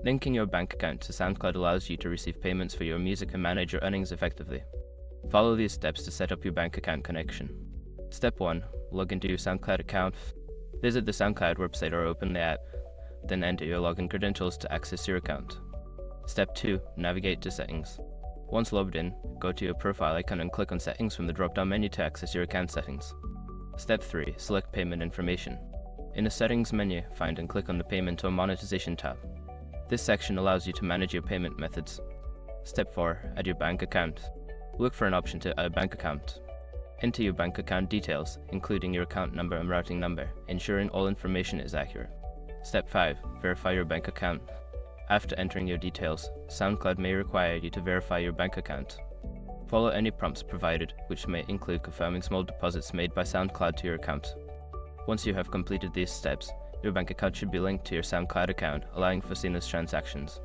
Linking your bank account to SoundCloud allows you to receive payments for your music and manage your earnings effectively. Follow these steps to set up your bank account connection. Step 1. Log into your SoundCloud account. Visit the SoundCloud website or open the app, then enter your login credentials to access your account. Step 2. Navigate to Settings. Once logged in, go to your profile icon and click on Settings from the drop-down menu to access your account settings. Step 3. Select Payment Information. In the Settings menu, find and click on the Payment or Monetization tab. This section allows you to manage your payment methods. Step 4. Add your bank account. Look for an option to add a bank account. Enter your bank account details, including your account number and routing number, ensuring all information is accurate. Step 5. Verify your bank account. After entering your details, SoundCloud may require you to verify your bank account. Follow any prompts provided, which may include confirming small deposits made by SoundCloud to your account. Once you have completed these steps, your bank account should be linked to your SoundCloud account, allowing for seamless transactions.